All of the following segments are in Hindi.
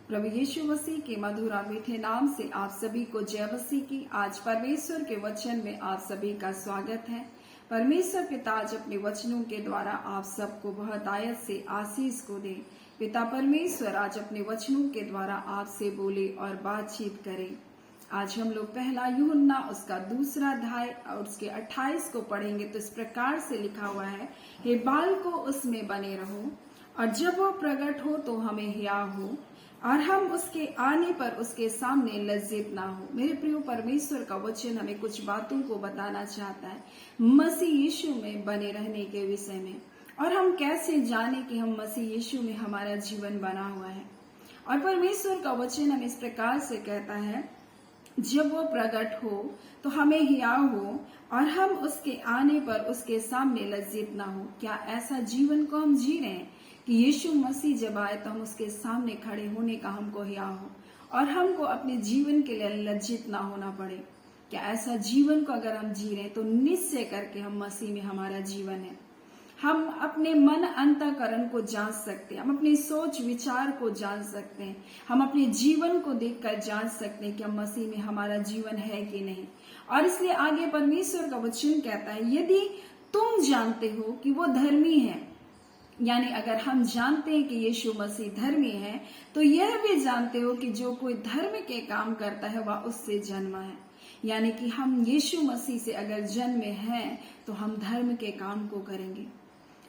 प्रभु यीशु मसीह के मधुर और मीठे नाम से आप सभी को जय मसीह की। आज परमेश्वर के वचन में आप सभी का स्वागत है। परमेश्वर पिता आज अपने वचनों के द्वारा आप सबको बहुत आयत से आशीष को दे। पिता परमेश्वर आज अपने वचनों के द्वारा आपसे बोले और बातचीत करे। आज हम लोग पहला यूहन्ना उसका दूसरा अध्याय और उसके 28 को पढ़ेंगे। तो इस प्रकार से लिखा हुआ है, हे बालकों उसमें बने रहो और जब वो प्रकट हो तो हमें हिया हो और हम उसके आने पर उसके सामने लज्जित ना हो। मेरे प्रिय परमेश्वर का वचन हमें कुछ बातों को बताना चाहता है मसीह यीशु में बने रहने के विषय में, और हम कैसे जाने कि हम मसीह यीशु में हमारा जीवन बना हुआ है। और परमेश्वर का वचन हमें इस प्रकार से कहता है, जब वो प्रकट हो तो हमें हिया हो और हम उसके आने पर उसके सामने लज्जित ना हो। क्या ऐसा जीवन को हम जी रहे हैं कि यीशु मसीह जब आए तो हम उसके सामने खड़े होने का हमको हिया हो और हमको अपने जीवन के लिए लज्जित ना होना पड़े? क्या ऐसा जीवन को अगर हम जी रहे हैं तो निश्चय करके हम मसीह में हमारा जीवन है। हम अपने मन अंतःकरण को जांच सकते हैं, हम अपनी सोच विचार को जांच सकते हैं, हम अपने जीवन को देखकर जांच सकते हैं कि हम मसीह में हमारा जीवन है कि नहीं। और इसलिए आगे परमेश्वर का वचन कहता है, यदि तुम जानते हो कि वो धर्मी है, यानी अगर हम जानते हैं कि यीशु मसीह धर्मी है, तो यह भी जानते हो कि जो कोई धर्म के काम करता है वह उससे जन्मा है। यानी कि हम यीशु मसीह से अगर जन्मे हैं तो हम धर्म के काम को करेंगे,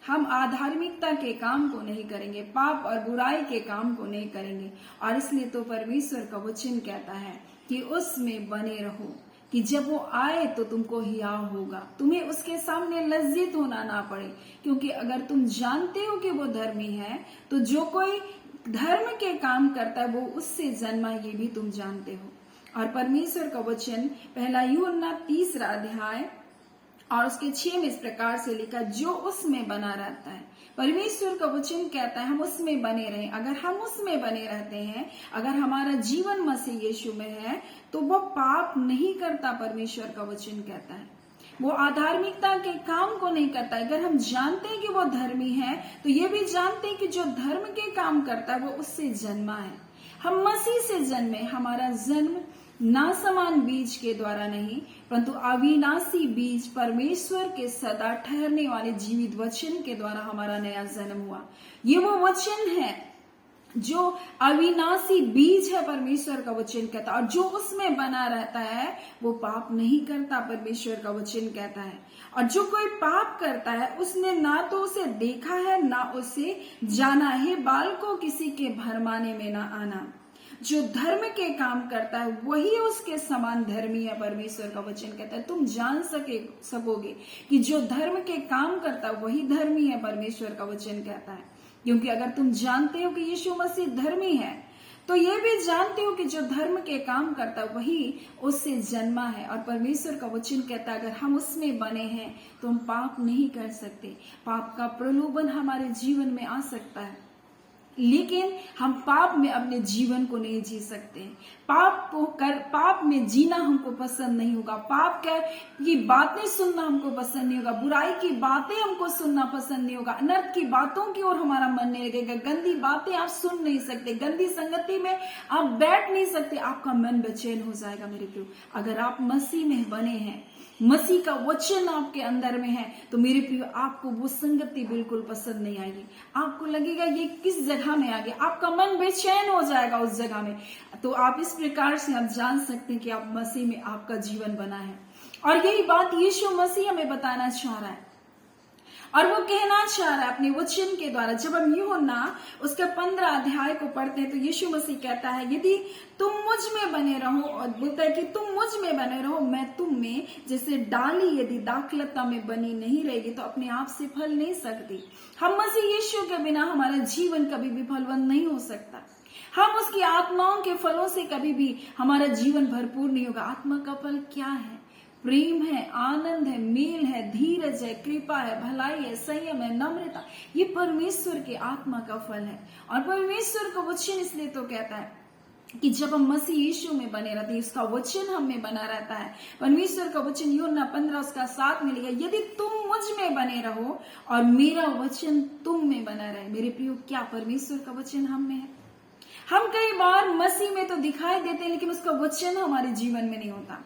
हम अधार्मिकता के काम को नहीं करेंगे, पाप और बुराई के काम को नहीं करेंगे। और इसलिए तो परमेश्वर का वचन कहता है कि उसमें बने रहो कि जब वो आए तो तुमको हिया होगा, तुम्हें उसके सामने लज्जित होना ना पड़े। क्योंकि अगर तुम जानते हो कि वो धर्मी है तो जो कोई धर्म के काम करता है वो उससे जन्मा, ये भी तुम जानते हो। और परमेश्वर का वचन पहला यूहन्ना तीसरा अध्याय और उसके 6 में इस प्रकार से लिखा, जो उसमें बना रहता है। परमेश्वर का वचन कहता है हम उसमें बने रहें। अगर हम उसमें बने रहते हैं, अगर हमारा जीवन मसीह यीशु में है, तो वो पाप नहीं करता। परमेश्वर का वचन कहता है वो अधार्मिकता के काम को नहीं करता। अगर हम जानते हैं कि वो धर्मी है तो ये भी जानते हैं कि जो धर्म के काम करता है वो उससे जन्मा है। हम मसीह से जन्मे। हमारा जन्म नासमान बीज के द्वारा नहीं, परंतु अविनाशी बीज परमेश्वर के सदा ठहरने वाले जीवित वचन के द्वारा हमारा नया जन्म हुआ। ये वो वचन है जो अविनाशी बीज है, परमेश्वर का वचन कहता है। और जो उसमें बना रहता है वो पाप नहीं करता, परमेश्वर का वचन कहता है। और जो कोई पाप करता है उसने ना तो उसे देखा है ना उसे जाना है। बालकों किसी के भरमाने में ना आना। जो धर्म के काम करता है वही उसके समान धर्मी है। परमेश्वर का वचन कहता है तुम जान सकोगे कि जो धर्म के काम करता है वही धर्मी है। परमेश्वर का वचन कहता है, क्योंकि अगर तुम जानते हो कि यीशु मसीह धर्मी है तो ये भी जानते हो कि जो धर्म के काम करता है वही उससे जन्मा है। और परमेश्वर का वचन कहता है अगर हम उसमें बने हैं तो हम पाप नहीं कर सकते। पाप का प्रलोभन हमारे जीवन में आ सकता है, लेकिन हम पाप में अपने जीवन को नहीं जी सकते। पाप में जीना हमको पसंद नहीं होगा। पाप की बातें सुनना हमको पसंद नहीं होगा। बुराई की बातें हमको सुनना पसंद नहीं होगा। अनर्थ की बातों की ओर हमारा मन नहीं लगेगा। गंदी बातें आप सुन नहीं सकते, गंदी संगति में आप बैठ नहीं सकते, आपका मन बेचैन हो जाएगा। मेरे प्रियो, अगर आप मसीह में बने हैं, मसीह का वचन आपके अंदर में है, तो मेरे प्रियो आपको वो संगति बिल्कुल पसंद नहीं आएगी। आपको लगेगा ये किस जगह में आ गया, आपका मन बेचैन हो जाएगा उस जगह में। तो आप इस प्रकार से आप जान सकते हैं कि आप मसीह में आपका जीवन बना है। और यही बात यीशु मसीह हमें बताना चाह रहा है और वो कहना चाह रहा है अपने वचन के द्वारा। जब हम यूहन्ना उसके 15 अध्याय को पढ़ते हैं तो यीशु मसीह कहता है, यदि तुम मुझ में बने रहो, और बोलता है कि तुम मुझ में बने रहो मैं तुम में, जैसे डाली यदि दाखलता में बनी नहीं रहेगी तो अपने आप से फल नहीं सकती। हम मसीह यीशु के बिना हमारा जीवन कभी भी फलवंत नहीं हो सकता। हम उसकी आत्माओं के फलों से कभी भी हमारा जीवन भरपूर नहीं होगा। आत्मा का फल क्या है? प्रेम है, आनंद है, मेल है, धीरज है, कृपा है, भलाई है, संयम है, नम्रता। ये परमेश्वर के आत्मा का फल है। और परमेश्वर का वचन इसलिए तो कहता है कि जब हम मसीह यीशु में बने रहते हैं, उसका वचन हम में बना रहता है। परमेश्वर का वचन यूहन्ना 15 उसका 7 में लिखा, यदि तुम मुझ में बने रहो और मेरा वचन तुम में बना रहे। मेरे प्रियो, क्या परमेश्वर का वचन हम में है? हम कई बार मसीह में तो दिखाई देते हैं, लेकिन उसका वचन हमारे जीवन में नहीं होता।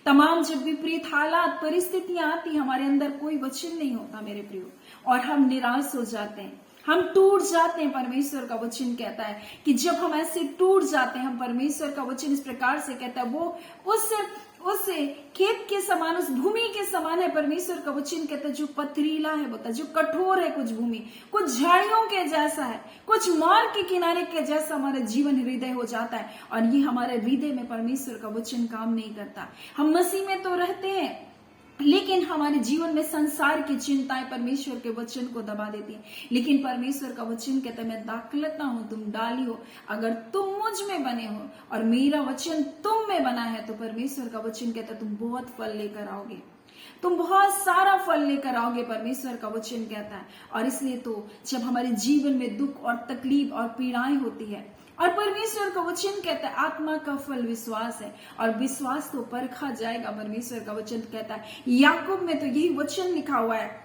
तमाम जब विपरीत हालात परिस्थितियां आती, हमारे अंदर कोई वचन नहीं होता मेरे प्रियो, और हम निराश हो जाते हैं, हम टूट जाते हैं। परमेश्वर का वचन कहता है कि जब हम ऐसे टूट जाते हैं, हम परमेश्वर का वचन इस प्रकार से कहता है, वो उस खेत के समान, उस भूमि के समान है। परमेश्वर का वचन कहता है जो पथरीला है, बोलता है जो कठोर है, कुछ भूमि कुछ झाड़ियों के जैसा है, कुछ मार्ग के किनारे के जैसा हमारा जीवन हृदय हो जाता है। और ये हमारे हृदय में परमेश्वर का वचन काम नहीं करता। हम मसीह में तो रहते हैं, लेकिन हमारे जीवन में संसार की चिंताएं परमेश्वर के वचन को दबा देती हैं। लेकिन परमेश्वर का वचन कहता है, मैं दाखलता हूं, तुम डाली हो। अगर तुम मुझ में बने हो और मेरा वचन तुम में बना है, तो परमेश्वर का वचन कहता है तुम बहुत फल लेकर आओगे, तुम बहुत सारा फल लेकर आओगे, परमेश्वर का वचन कहता है। और इसलिए तो जब हमारे जीवन में दुख और तकलीफ और पीड़ाएं होती है, और परमेश्वर का वचन कहता है आत्मा का फल विश्वास है, और विश्वास तो परखा जाएगा। परमेश्वर का वचन कहता है, याकूब में तो यही वचन लिखा हुआ है।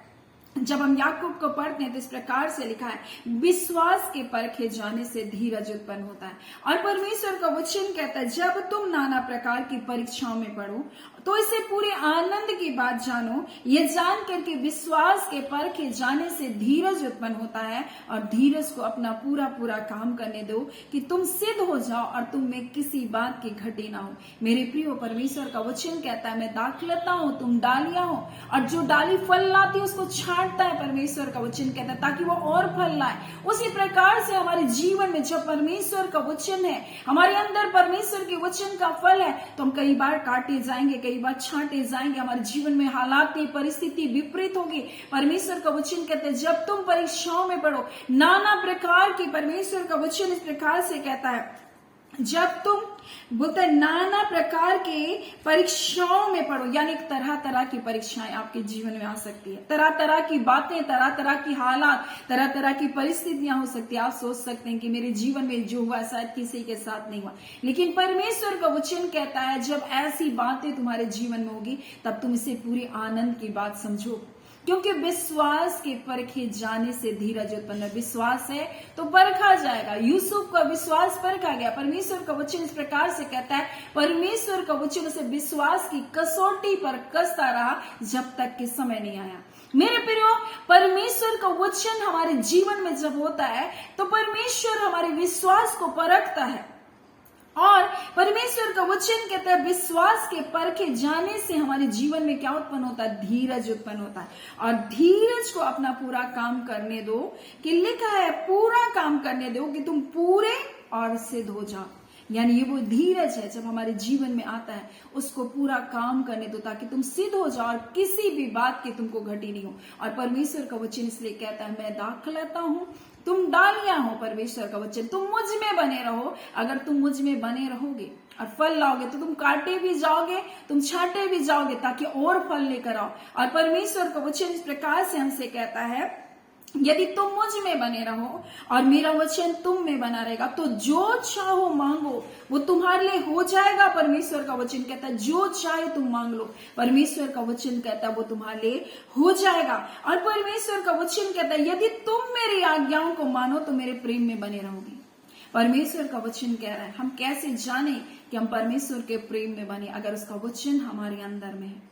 जब हम याकूब को पढ़ते हैं तो इस प्रकार से लिखा है, विश्वास के परखे जाने से धीरज उत्पन्न होता है। और परमेश्वर का वचन कहता है, जब तुम नाना प्रकार की परीक्षाओं में पढ़ो तो इसे पूरे आनंद की बात जानो, ये जान करके विश्वास के परखे जाने से धीरज उत्पन्न होता है। और धीरज को अपना पूरा पूरा काम करने दो कि तुम सिद्ध हो जाओ और तुम में किसी बात की घटी ना हो। मेरे प्रियो, परमेश्वर का वचन कहता है, मैं दाखलता हूं, तुम डालियां हो। और जो डाली फल लाती है उसको छांटता है, परमेश्वर का वचन कहता है, ताकि वो और फल लाए। उसी प्रकार से हमारे जीवन में जब परमेश्वर का वचन है, हमारे अंदर परमेश्वर के वचन का फल है, तो हम कई बार काटे जाएंगे, कई बार छांटे जाएंगे। हमारे जीवन में हालात की परिस्थिति विपरीत होगी। परमेश्वर का वचन कहते हैं, जब तुम परीक्षाओं में पढ़ो, नाना प्रकार की, परमेश्वर का वचन इस प्रकार से कहता है, जब तुम बोलते नाना प्रकार के परीक्षाओं में पढ़ो, यानी तरह तरह की परीक्षाएं आपके जीवन में आ सकती है, तरह तरह की बातें, तरह तरह की हालात, तरह तरह की परिस्थितियां हो सकती है। आप सोच सकते हैं कि मेरे जीवन में जो हुआ शायद किसी के साथ नहीं हुआ, लेकिन परमेश्वर का वचन कहता है, जब ऐसी बातें तुम्हारे जीवन में होगी, तब तुम इसे पूरी आनंद की बात समझो, क्योंकि विश्वास के परखे जाने से धीरज उत्पन्न है। विश्वास है तो परखा जाएगा। यूसुफ का विश्वास परखा गया। परमेश्वर का वचन इस प्रकार से कहता है, परमेश्वर का वचन उसे विश्वास की कसौटी पर कसता रहा जब तक कि समय नहीं आया। मेरे प्रियो, परमेश्वर का वचन हमारे जीवन में जब होता है तो परमेश्वर हमारे विश्वास को परखता है। और परमेश्वर का वचन कहता है, विश्वास के परखे जाने से हमारे जीवन में क्या उत्पन्न होता है? धीरज उत्पन्न होता है। और धीरज को अपना पूरा काम करने दो, कि लिखा है पूरा काम करने दो कि तुम पूरे और सिद्ध हो जाओ। यानी ये वो धीरज है, जब हमारे जीवन में आता है उसको पूरा काम करने दो, ताकि तुम सिद्ध हो जाओ और किसी भी बात की तुमको घटी नहीं हो। और परमेश्वर का वचन इसलिए कहता है, मैं दाखलता हूं, तुम डालियां हो। परमेश्वर का वचन, तुम मुझ में बने रहो। अगर तुम मुझ में बने रहोगे और फल लाओगे, तो तुम काटे भी जाओगे, तुम छाटे भी जाओगे, ताकि और फल लेकर आओ। और परमेश्वर का वचन इस प्रकार से हमसे कहता है, यदि तुम मुझ में बने रहो और मेरा वचन तुम में बना रहेगा, तो जो चाहो मांगो वो तुम्हारे लिए हो जाएगा। परमेश्वर का वचन कहता है, जो चाहे तुम मांग लो। परमेश्वर का वचन कहता है वो तुम्हारे लिए हो जाएगा। और परमेश्वर का वचन कहता है, यदि तुम मेरी आज्ञाओं को मानो तो मेरे प्रेम में बने रहोगे। परमेश्वर का वचन कह रहा है, हम कैसे जाने कि हम परमेश्वर के प्रेम में बने? अगर उसका वचन हमारे अंदर में है,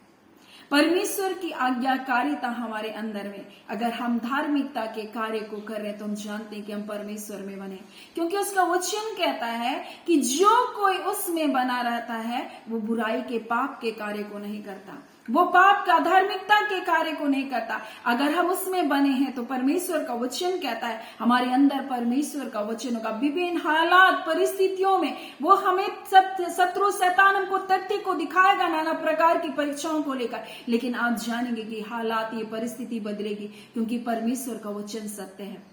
परमेश्वर की आज्ञाकारिता हमारे अंदर में, अगर हम धार्मिकता के कार्य को कर रहे हैं, तो हम जानते हैं कि हम परमेश्वर में बने। क्योंकि उसका वचन कहता है कि जो कोई उसमें बना रहता है वो बुराई के, पाप के कार्य को नहीं करता, वो पाप का, धार्मिकता के कार्य को नहीं करता। अगर हम उसमें बने हैं तो परमेश्वर का वचन कहता है हमारे अंदर परमेश्वर का वचन होगा। विभिन्न हालात परिस्थितियों में वो हमें शत्रु शैतान हमको तथ्य को दिखाएगा, नाना प्रकार की परीक्षाओं को लेकर, लेकिन आप जानेंगे कि हालात, ये परिस्थिति बदलेगी, क्योंकि परमेश्वर का वचन सत्य है।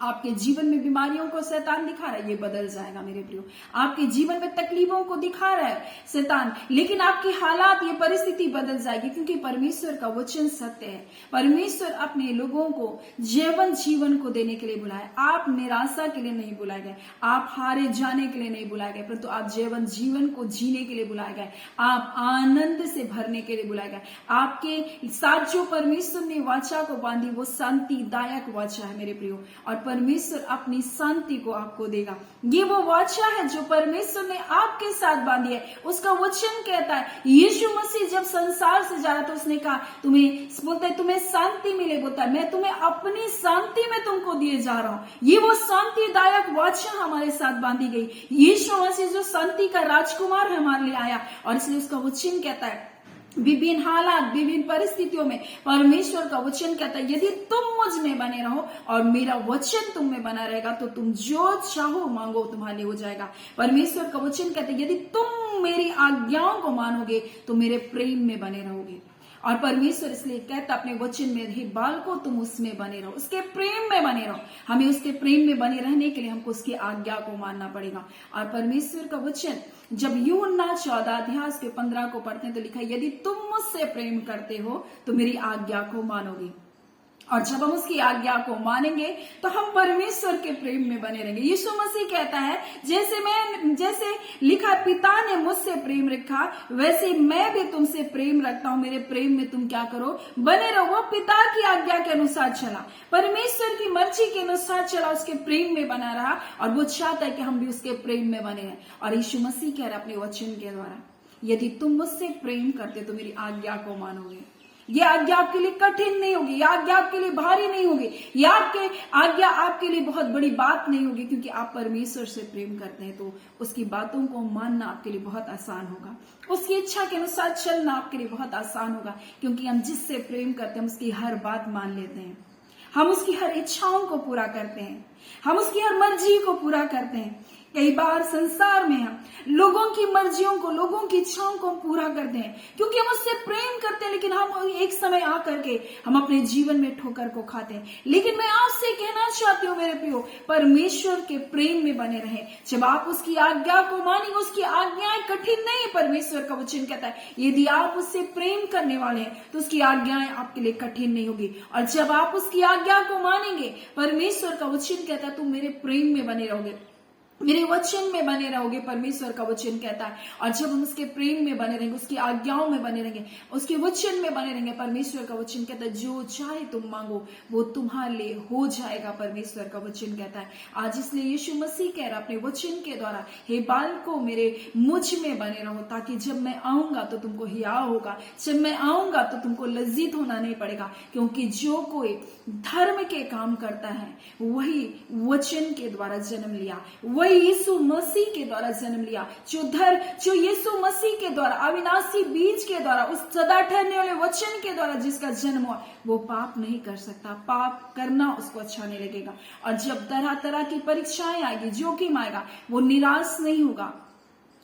आपके जीवन में बीमारियों को शैतान दिखा रहा है, ये बदल जाएगा मेरे प्रियो। आपके जीवन में तकलीफों को दिखा रहा है शैतान, लेकिन आपकी हालात, ये परिस्थिति बदल जाएगी, क्योंकि परमेश्वर का वचन सत्य है। परमेश्वर अपने लोगों को जीवन को देने के लिए बुलाए। आप निराशा के लिए नहीं बुलाए गए, आप हारे जाने के लिए नहीं बुलाए गए, परंतु आप जीवन को जीने के लिए बुलाए गए, आप आनंद से भरने के लिए बुलाए गए। आपके साथ जो परमेश्वर ने वाचा को बांधी, वो शांतिदायक वाचा है मेरे प्रियो। और परमेश्वर अपनी शांति को आपको देगा। ये वो वाचा है जो परमेश्वर ने आपके साथ बांधी है। उसका वचन कहता है, यीशु मसीह जब संसार से जा रहा था उसने कहा तुम्हें शांति मिले, बोलता है मैं तुम्हें अपनी शांति में तुमको दिए जा रहा हूं। ये वो शांतिदायक वाचा हमारे साथ बांधी गई। यीशु मसीह जो शांति का राजकुमार है हमारे लिए आया, और इसलिए उसका वचन कहता है विभिन्न हालात, विभिन्न परिस्थितियों में परमेश्वर का वचन कहता है यदि तुम मुझ में बने रहो और मेरा वचन तुम में बना रहेगा तो तुम जो चाहो मांगो तुम्हारे लिए हो जाएगा। परमेश्वर का वचन कहता है यदि तुम मेरी आज्ञाओं को मानोगे तो मेरे प्रेम में बने रहोगे। और परमेश्वर इसलिए कहता अपने वचन में, हे बालको तुम उसमें बने रहो, उसके प्रेम में बने रहो। हमें उसके प्रेम में बने रहने के लिए हमको उसकी आज्ञा को मानना पड़ेगा। और परमेश्वर का वचन जब यूहन्ना 14 अध्याय के 15 को पढ़ते हैं तो लिखा है यदि तुम मुझसे प्रेम करते हो तो मेरी आज्ञा को मानोगे। और जब हम उसकी आज्ञा को मानेंगे तो हम परमेश्वर के प्रेम में बने रहेंगे। यीशु मसीह कहता है जैसे लिखा पिता ने मुझसे प्रेम रखा वैसे मैं भी तुमसे प्रेम रखता हूं, मेरे प्रेम में तुम क्या करो, बने रहो। वो पिता की आज्ञा के अनुसार चला, परमेश्वर की मर्जी के अनुसार चला, उसके प्रेम में बना रहा, और वो चाहता है कि हम भी उसके प्रेम में बने हैं। और यीशु मसीह कह रहा है अपने वचन के द्वारा, यदि तुम मुझसे प्रेम करते तो मेरी आज्ञा को मानोगे। ये आज्ञा आपके लिए कठिन नहीं होगी, ये आज्ञा आपके लिए भारी नहीं होगी, ये आज्ञा आपके लिए बहुत बड़ी बात नहीं होगी, क्योंकि आप परमेश्वर से प्रेम करते हैं तो उसकी बातों को मानना आपके लिए बहुत आसान होगा। उसकी इच्छा के अनुसार चलना आपके लिए बहुत आसान होगा, क्योंकि हम जिससे प्रेम करते हैं हम उसकी हर बात मान लेते हैं, हम उसकी हर इच्छाओं को पूरा करते हैं, हम उसकी हर मर्जी को पूरा करते हैं। कई बार संसार में हम लोगों की मर्जियों को, लोगों की इच्छाओं को पूरा करते हैं क्योंकि हम उससे प्रेम करते हैं, लेकिन हम एक समय आकर के हम अपने जीवन में ठोकर को खाते हैं। लेकिन मैं आपसे कहना चाहती हूँ मेरे प्रियो, परमेश्वर के प्रेम में बने रहें। जब आप उसकी आज्ञा को मानेंगे, उसकी आज्ञाएं कठिन नहीं है। परमेश्वर का वचन कहता है यदि आप उससे प्रेम करने वाले हैं तो उसकी आज्ञाएं आपके लिए कठिन नहीं होगी। और जब आप उसकी आज्ञा को मानेंगे, परमेश्वर का वचन कहता है तुम मेरे प्रेम में बने रहोगे, मेरे वचन में बने रहोगे, परमेश्वर का वचन कहता है। और जब हम उसके प्रेम में बने रहेंगे, उसकी आज्ञाओं में बने रहेंगे, उसके वचन में बने रहेंगे, परमेश्वर का वचन कहता है जो चाहे तुम मांगो वो तुम्हारे लिए हो जाएगा। परमेश्वर का वचन कहता है आज, इसलिए यीशु मसीह कह रहा अपने वचन के द्वारा, हे बालकों मेरे मुझ में बने रहो, ताकि जब मैं आऊंगा तो तुमको हिया होगा, जब मैं आऊंगा तो तुमको लज्जित होना नहीं पड़ेगा। क्योंकि जो कोई धर्म के काम करता है वही वचन के द्वारा जन्म लिया, वही यीशु मसीह के द्वारा जन्म लिया। जो यीशु मसीह के द्वारा, अविनाशी बीज के द्वारा, उस सदा ठहरने वाले वचन के द्वारा जिसका जन्म हुआ, वो पाप नहीं कर सकता, पाप करना उसको अच्छा नहीं लगेगा। और जब तरह तरह की परीक्षाएं आएगी, जोखिम आएगा, वो निराश नहीं होगा,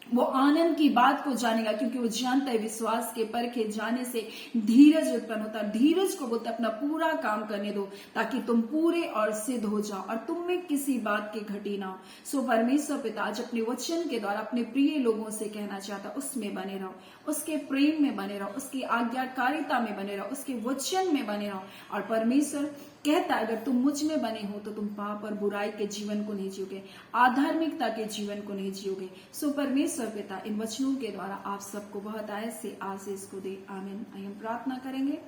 वो आनंद की बात को जानेगा, क्योंकि वो जानता है विश्वास के परखे जाने से धीरज उत्पन्न होता है। धीरज को बोलते अपना पूरा काम करने दो, ताकि तुम पूरे और सिद्ध हो जाओ और तुम में किसी बात की घटी ना हो। सो परमेश्वर पिता आज अपने वचन के द्वारा अपने प्रिय लोगों से कहना चाहता, उसमें बने रहो, उसके प्रेम में बने रहो, उसकी आज्ञाकारिता में बने रहो, उसके वचन में बने रहो। और परमेश्वर कहता है अगर तुम मुझ में बने हो तो तुम पाप और बुराई के जीवन को नहीं जियोगे, आधार्मिकता के जीवन को नहीं जियोगे। सो परमेश्वर पिता इन वचनों के द्वारा आप सबको बहुत ऐसे आशीष को दे। आमीन। हम प्रार्थना करेंगे।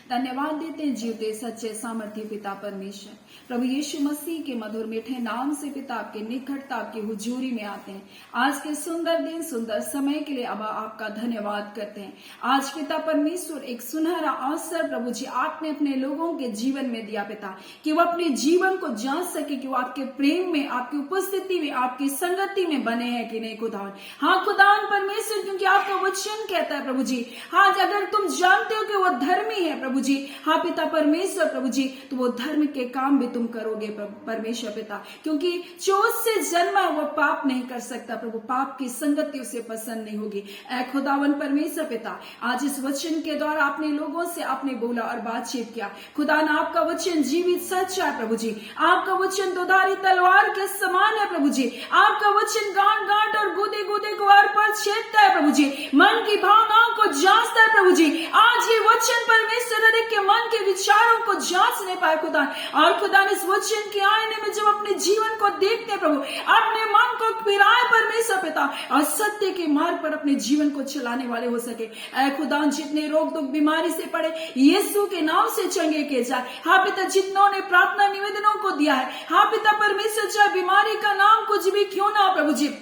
धन्यवाद देते हैं जीवते सच्चे सामर्थ्य पिता परमेश्वर, प्रभु यीशु मसीह के मधुर मीठे नाम से पिता आपके निकटता, आपकी हुजूरी में आते हैं। आज के सुंदर दिन, सुंदर समय के लिए अबा आपका धन्यवाद करते हैं। आज पिता परमेश्वर एक सुनहरा अवसर प्रभु जी आपने अपने लोगों के जीवन में दिया पिता, कि वो अपने जीवन को जांच सके कि वो आपके प्रेम में, आपकी उपस्थिति में, आपकी संगति में बने हैं कि नहीं खुदावन। हाँ खुदावन परमेश्वर, क्योंकि आपका वचन कहता है प्रभु जी, हाँ अगर तुम जानते हो कि वो धर्मी है प्रभु जी, हाँ पिता परमेश्वर प्रभु जी, तो वो धर्म के काम भी तुम करोगे परमेश्वर पिता, क्योंकि जो उससे जन्मा वो पाप नहीं कर सकता प्रभु, पाप की संगति उसे पसंद नहीं होगी। ऐ खुदावन परमेश्वर पिता, आज इस वचन के द्वारा अपने लोगों से आपने बोला और बातचीत किया। खुदा ना आपका वचन जीवित सच्चा है प्रभु जी, आपका वचन दुधारी तलवार के समान है प्रभु जी। आपका वचन गांठ गांठ और गुदे गुदे को हर पर छेदता है प्रभु जी, मन की भावनाओं को जांचता है प्रभु जी। आज ये वचन परमेश्वर हर एक के मन के विचारों को जांचने पाए खुदा, और खुदा इस वचन के आईने में जब अपने जीवन को देखते हैं प्रभु, अपने मन को फिराए परमेश्वर पिता, और सत्य के मार्ग पर अपने जीवन को चलाने वाले हो सके। ऐ खुदा, जितने रोग दुख बीमारी से पड़े यीशु के नाम से चंगे किए जाए। हाँ पिता, जितनों ने प्रार्थना निवेदनों को दिया है, हाँ पिता परमेश्वर, चाहे बीमारी का नाम कुछ भी क्यों ना हो प्रभु जी,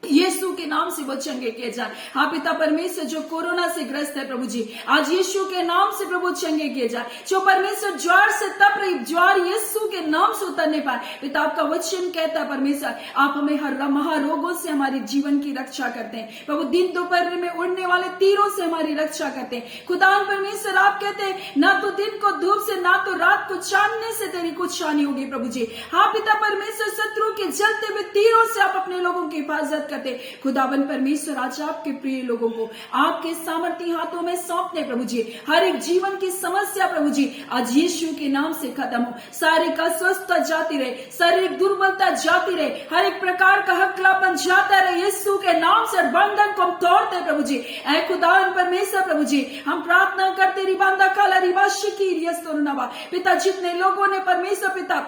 यीशु के नाम से वो चंगे किए जाए। हाँ पिता परमेश्वर, जो कोरोना से ग्रस्त है प्रभु जी, आज यीशु के नाम से प्रभु चंगे किए जाए। जो परमेश्वर ज्वार से तप रही, ज्वार यीशु के नाम से उतरने पाए। पिता, आपका वचन कहता है परमेश्वर, आप हमें हर महारोगों से हमारे जीवन की रक्षा करते हैं प्रभु। दिन दोपहर में उड़ने वाले तीरों से हमारी रक्षा करते हैं खुदा परमेश्वर। आप कहते हैं, ना तो दिन को धूप से, ना तो रात को चांदने से तेरी कुछ हानि होगी प्रभु जी। हाँ पिता परमेश्वर, शत्रु के जलते हुए तीरों से आप अपने लोगों की हिफाजत करते। खुदावन परमेश्वर, आज आपके प्रिय लोगों को आपके सामर्थी हाथों में सौंपते प्रभु जी। हर एक जीवन की समस्या प्रभु जी आज यीशु के नाम से खत्म हो। शारीरिक अस्वस्थता जाती रहे, शारीरिक दुर्बलता जाती रहे, हर एक प्रकार का हकलापन जाता रहे यीशु के नाम से। बंधन को हम तोड़ते प्रभु जी। ऐ खुदावन परमेश्वर प्रभु जी, हम प्रार्थना करते रिबांदा काला रिबा शिकीर यस्तोरनवा पिता, जितने लोगों ने परमेश्वर पिता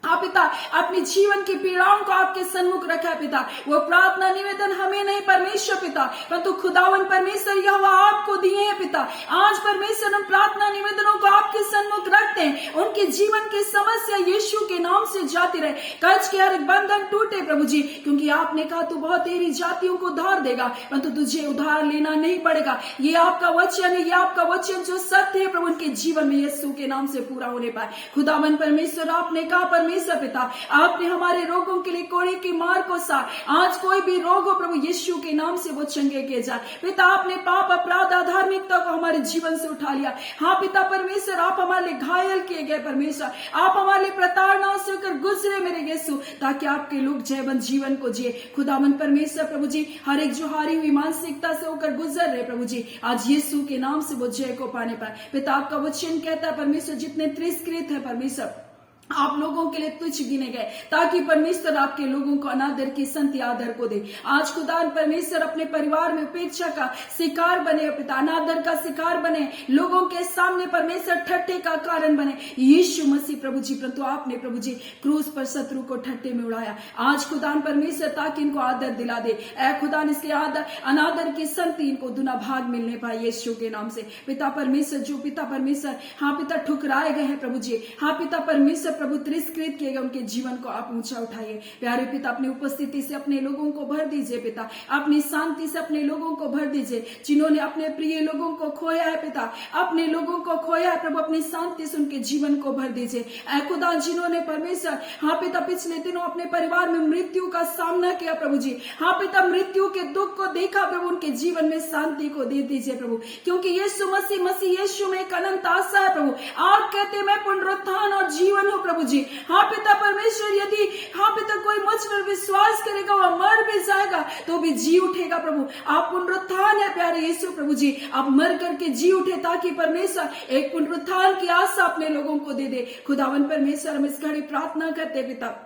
हाँ पिता अपनी जीवन की पीड़ाओं को आपके सन्मुख रखा है पिता, वो प्रार्थना निवेदन हमें नहीं परमेश्वर पिता, परंतु खुदावन परमेश्वर यह आपको दिए हैं पिता। आज परमेश्वर हम प्रार्थना निवेदनों को आपके सन्मुख रखते हैं। उनके जीवन की समस्या यीशु के नाम से जाती रहे, कर्ज के हर एक बंधन टूटे प्रभु जी, क्योंकि आपने कहा तू बहुत तेरी जातियों को उधार देगा, परंतु तुझे उधार लेना नहीं पड़ेगा। ये आपका वचन है, ये आपका वचन जो सत्य है प्रभु, उनके जीवन में यीशु के नाम से पूरा होने पाए। खुदावन परमेश्वर, आपने कहा परमेश्वर पिता, आपने हमारे रोगों के लिए कोड़े की मार को सार, आज कोई भी रोग हो प्रभु यीशु के नाम से वो चंगे किए जाए पिता। आपने पाप अपराध अधार्मिकता को हमारे जीवन से उठा लिया। हाँ पिता परमेश्वर, आप हमारे लिए घायल किए गए परमेश्वर, आप हमारे लिए प्रताड़नाओं से होकर गुजरे मेरे यीशु, ताकि आपके लोग जयवंत जीवन को जिए। खुदावन परमेश्वर प्रभु जी, हर एक जो हारी हुई मानसिकता से होकर गुजर रहे प्रभु जी, आज यीशु के नाम से वो जय को पाने पाए पिता। आपका वचन कहता है परमेश्वर, जितने तिरस्कृत है परमेश्वर आप लोगों के लिए तुच्छ गिने गए, ताकि परमेश्वर आपके लोगों को अनादर की संति आदर को दे। आज खुदा परमेश्वर अपने परिवार में उपेक्षा का शिकार बने पिता, अनादर का शिकार बने, लोगों के सामने परमेश्वर ठट्ठे का कारण बने यीशु मसीह प्रभु जी। परंतु आपने प्रभु जी क्रूस पर शत्रु को ठट्ठे में उड़ाया। आज खुदा परमेश्वर ताकि इनको आदर दिला दे। ऐ खुदा इसके आदर अनादर की संति इनको दुना भाग मिलने पाए यीशु के नाम से पिता परमेश्वर। जो पिता परमेश्वर हाँ पिता ठुकराए गए हैं प्रभु जी, हाँ पिता परमेश्वर प्रभु तिरस्कृत किए गए, उनके जीवन को आप ऊंचा उठाइए प्यारे पिता। अपनी उपस्थिति से अपने लोगों को भर दीजिए पिता, अपनी शांति से अपने लोगों को भर दीजिए। जिन्होंने अपने प्रिय लोगों को खोया है पिता, अपने लोगों को खोया है प्रभु, अपनी शांति से उनके जीवन को भर दीजिए। ऐ खुदा, जिन्होंने परमेश्वर हाँ पिता पिछले दिनों अपने परिवार में मृत्यु का सामना किया प्रभु जी, हाँ पिता मृत्यु के दुख को देखा प्रभु, उनके जीवन में शांति को दे दीजिए प्रभु, क्योंकि यीशु मसीह यीशु में एक अनंत आशा है प्रभु। आप कहते मैं पुनरुत्थान और जीवन हूँ प्रभु जी। हाँ पिता परमेश्वर, यदि हाँ पिता कोई मुझ पर विश्वास करेगा वह मर भी जाएगा तो भी जी उठेगा प्रभु। आप पुनरुत्थान है प्यारे यीशु प्रभु जी, आप मर करके जी उठे, ताकि परमेश्वर एक पुनरुत्थान की आशा अपने लोगों को दे दे। खुदावन परमेश्वर, हम इस घड़ी प्रार्थना करते पिता,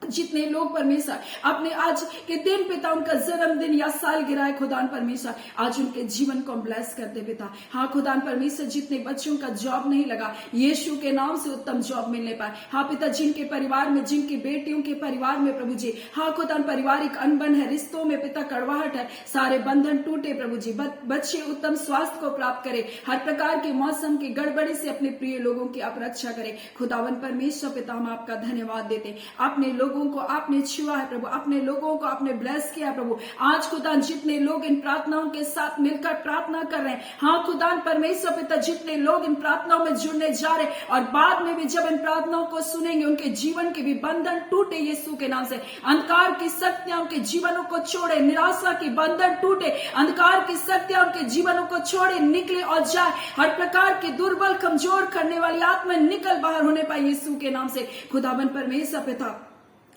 जितने लोग परमेश्वर अपने आज के दिन पिता उनका जन्मदिन या साल गिराए खुदान परमेश्वर, आज उनके जीवन को ब्लेस करते पिता। हाँ खुदान परमेश्वर, जितने बच्चों का जॉब नहीं लगा यीशु के नाम से उत्तम जॉब मिलने पाए। हाँ पिता, जिनके परिवार में, जिनकी बेटियों के परिवार में प्रभु जी हाँ खुदान पारिवारिक अनबन है, रिश्तों में पिता कड़वाहट है, सारे बंधन टूटे प्रभु जी। बच्चे उत्तम स्वास्थ्य को प्राप्त करे, हर प्रकार के मौसम की गड़बड़ी से अपने प्रिय लोगों की आप रक्षा करे। खुदावन परमेश्वर पिता, हम आपका धन्यवाद देते। अपने लोगों को आपने छुआ है प्रभु, अपने लोगों को आपने ब्लेस किया प्रभु। आज खुदा, जितने लोग इन प्रार्थनाओं के साथ मिलकर प्रार्थना कर रहे हैं, हाँ खुदा परमेश्वर पिता, जितने लोग इन प्रार्थनाओं में जुड़ने जा रहे हैं और बाद में भी जब इन प्रार्थनाओं को सुनेंगे, उनके जीवन के भी बंधन टूटे यीशु के नाम से। अंधकार की शक्तियां उनके जीवनों को छोड़े, निराशा की बंधन टूटे, अंधकार की शक्तियां उनके जीवनों को छोड़े, निकले और जाए। हर प्रकार की दुर्बल कमजोर करने वाली आत्मा निकल बाहर होने पाए यीशु के नाम से। खुदावन परमेश्वर पिता,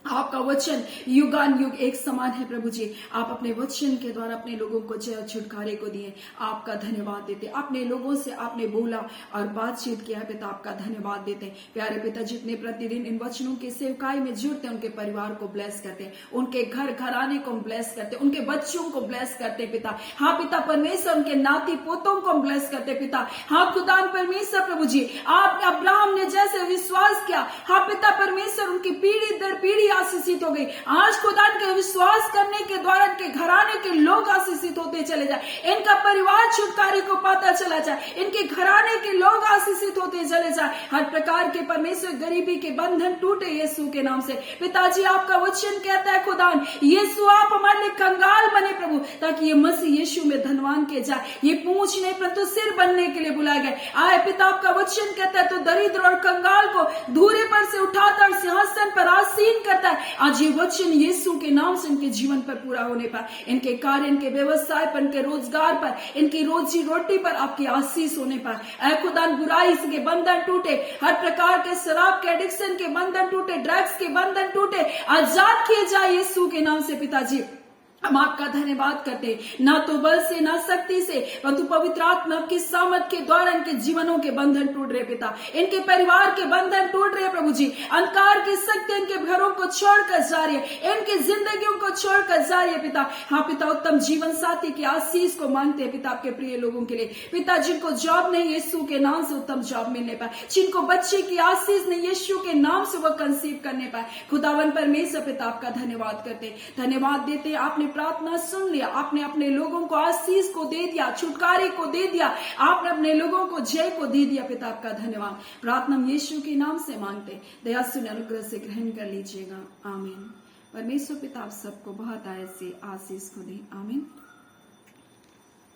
आपका वचन युगान युग एक समान है प्रभु जी। आप अपने वचन के द्वारा अपने लोगों को जय छुटकारे को दिए, आपका धन्यवाद देते। अपने लोगों से आपने बोला और बातचीत किया है पिता, आपका धन्यवाद देते। प्यारे पिता, जितने प्रतिदिन इन वचनों की सेवकाई में जुड़ते उनके परिवार को ब्लेस करते, उनके घर घराने को ब्लेस करते, उनके बच्चों को ब्लेस करते पिता। हाँ पिता परमेश्वर, उनके नाती पोतों को ब्लेस करते पिता। हाँ खुदान परमेश्वर प्रभु जी, आपने अब्राहम ने जैसे विश्वास किया, हाँ पिता परमेश्वर, उनकी पीढ़ी दर पीढ़ी आशीषित हो गई। आज खुदा के विश्वास करने के द्वारा इनके घराने के लोग आशीषित होते चले जाए, इनका परिवार छुटकारे को पाता चला जाए, इनके घराने के लोग आशीषित होते चले जाए। हर प्रकार के परमेश्वर गरीबी के बंधन टूटे यीशु के नाम से। पिताजी आपका वचन कहता है खुदान यीशु आप हमारे लिए कंगाल बने प्रभु, ताकि ये मसीह यीशु में धनवान के जाए। ये पूंछ नहीं परंतु सिर बनने के लिए बुलाए गए। आए पिता, आपका वचन कहता है तो दरिद्र और कंगाल को धूरे पर से उठाता और सिंहासन पर आसीन करता है। आज ये वचन यीशु के नाम से इनके जीवन पर पूरा होने पर, इनके कार्य, इनके व्यवसाय पर, इनके रोजगार पर, इनकी रोजी रोटी पर आपकी आशीष होने पर ऐ खुदा बुराई के बंधन टूटे, हर प्रकार के शराब के एडिक्शन के बंधन टूटे, ड्रग्स के बंधन टूटे, आजाद किए जाए यीशु के नाम से। पिताजी हम आपका धन्यवाद करते, ना तो बल से ना शक्ति से परंतु पवित्र आत्मा की सामर्थ के द्वारा इनके जीवनों के बंधन टूट रहे पिता, इनके परिवार के बंधन टूट रहे प्रभु जी। अंधकार की शक्ति इनके घरों को छोड़कर जा रही है, इनकी जिंदगियों को छोड़कर जा रही है पिता। हाँ पिता, उत्तम जीवन साथी की आशीष को मांगते हैं पिता आपके प्रिय लोगों के लिए। पिता जिनको जॉब नहीं, यीशु के नाम से उत्तम जॉब मिलने पाए, जिनको बच्चे की आशीष नहीं, यीशु के नाम से वह कंसीव करने पाए। खुदावन परमेश्वर पिता आपका धन्यवाद करते, धन्यवाद देते। आपने प्रार्थना सुन लिया, आपने अपने लोगों को आशीष को दे दिया, छुटकारे को दे दिया, आपने अपने लोगों को जय को दे दिया पिता आपका धन्यवाद। प्रार्थना हम यीशु के नाम से मांगते, दया सुन अनुग्रह से ग्रहण कर लीजिएगा, आमीन। परमेश्वर पिता आप सबको बहुत आयत से आशीष को दे, आमीन।